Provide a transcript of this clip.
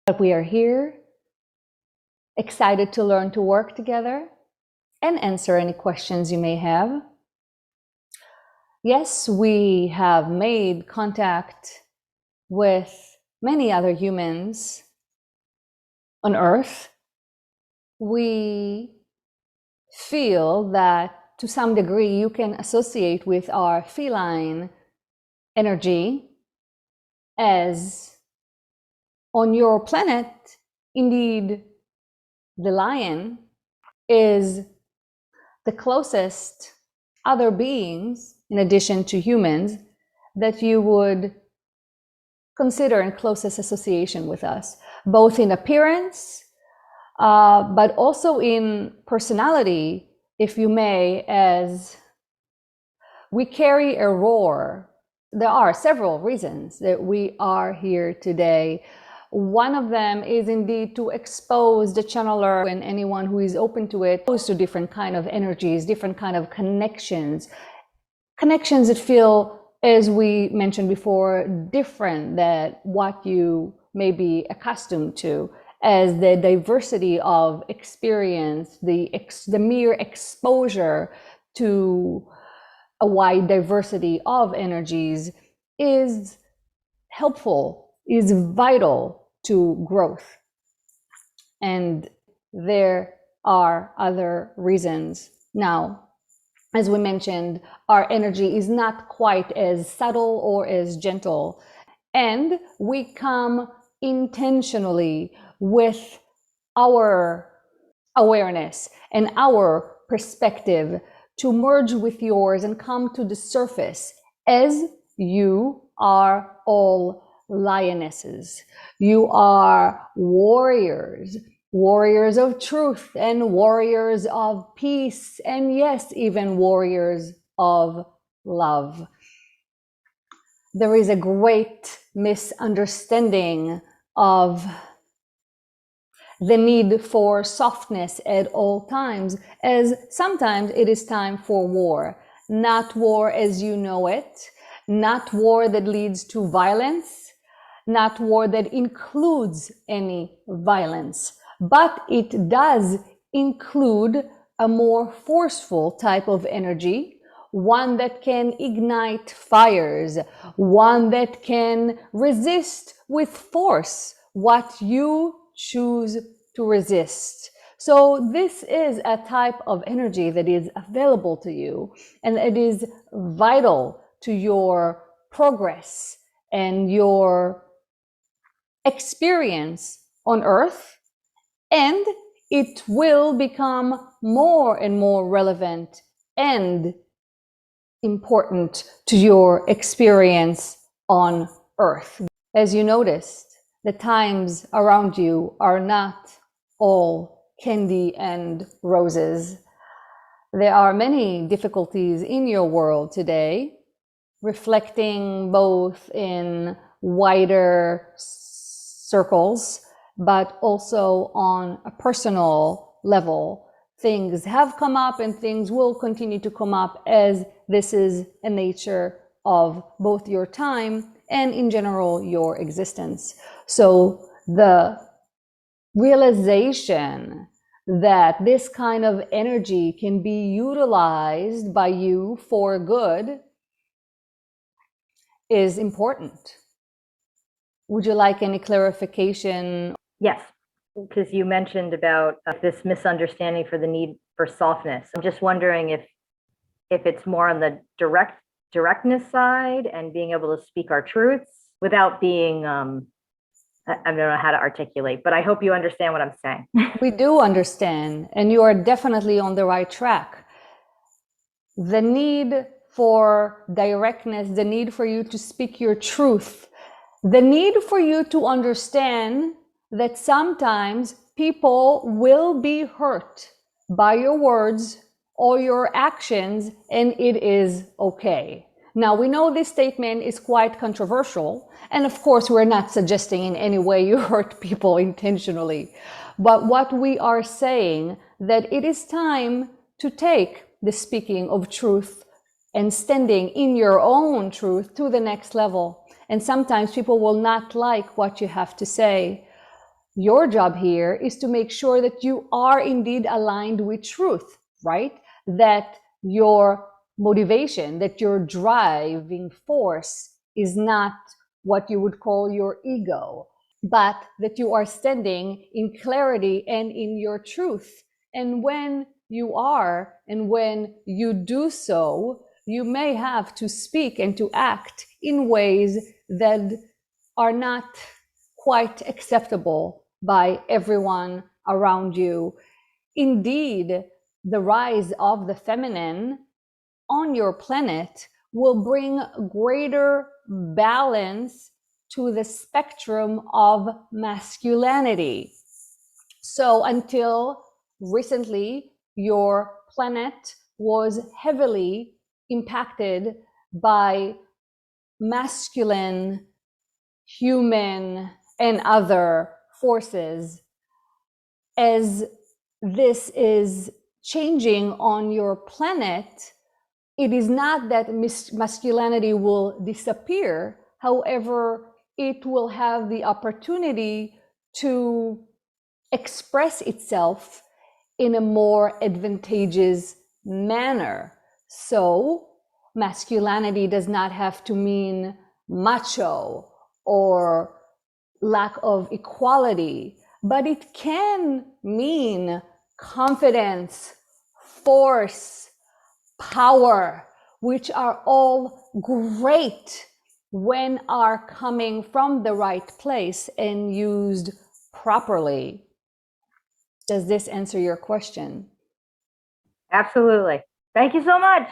But we are here, excited to learn to work together and answer any questions you may have. Yes, we have made contact with many other humans on Earth. We feel that to some degree you can associate with our feline energy, as on your planet, indeed, the lion is the closest other beings, in addition to humans, that you would consider in closest association with us, both in appearance, but also in personality, if you may, as we carry a roar. There are several reasons that we are here today. One of them is indeed to expose the channeler and anyone who is open to it, exposed to different kind of energies, different kind of connections that feel, as we mentioned before, different than what you may be accustomed to, as the diversity of experience, the mere exposure to a wide diversity of energies is helpful, is vital to growth. And there are other reasons. Now, as we mentioned, our energy is not quite as subtle or as gentle, and we come intentionally with our awareness and our perspective to merge with yours and come to the surface, as you are all lionesses. You are warriors, warriors of truth and warriors of peace, and yes, even warriors of love. There is a great misunderstanding of the need for softness at all times, as sometimes it is time for war. Not war as you know it, not war that leads to violence, not war that includes any violence, but it does include a more forceful type of energy, one that can ignite fires, one that can resist with force what you choose to resist. So this is a type of energy that is available to you, and it is vital to your progress and your experience on Earth, and it will become more and more relevant and important to your experience on Earth. As you noticed, the times around you are not all candy and roses. There are many difficulties in your world today, reflecting both in wider circles, but also on a personal level. Things have come up and things will continue to come up, as this is a nature of both your time and in general your existence. So the realization that this kind of energy can be utilized by you for good is important. Would you like any clarification? Yes, because you mentioned about this misunderstanding for the need for softness. I'm just wondering if it's more on the directness side and being able to speak our truths without being I don't know how to articulate, but I hope you understand what I'm saying. We do understand, and you are definitely on the right track. The need for directness, the need for you to speak your truth, the need for you to understand that sometimes people will be hurt by your words or your actions, and it is okay. Now, we know this statement is quite controversial, and of course, we're not suggesting in any way you hurt people intentionally. But what we are saying, that it is time to take the speaking of truth and standing in your own truth to the next level. And sometimes people will not like what you have to say. Your job here is to make sure that you are indeed aligned with truth, right? That your motivation, that your driving force is not what you would call your ego, but that you are standing in clarity and in your truth. And when you are, and when you do so, you may have to speak and to act in ways that are not quite acceptable by everyone around you. Indeed, the rise of the feminine on your planet will bring greater balance to the spectrum of masculinity. So until recently, your planet was heavily impacted by masculine, human, and other forces. As this is changing on your planet, it is not that masculinity will disappear. However, it will have the opportunity to express itself in a more advantageous manner. So, masculinity does not have to mean macho or lack of equality, but it can mean confidence, force, power, which are all great when are coming from the right place and used properly. Does this answer your question? Absolutely. Thank you so much.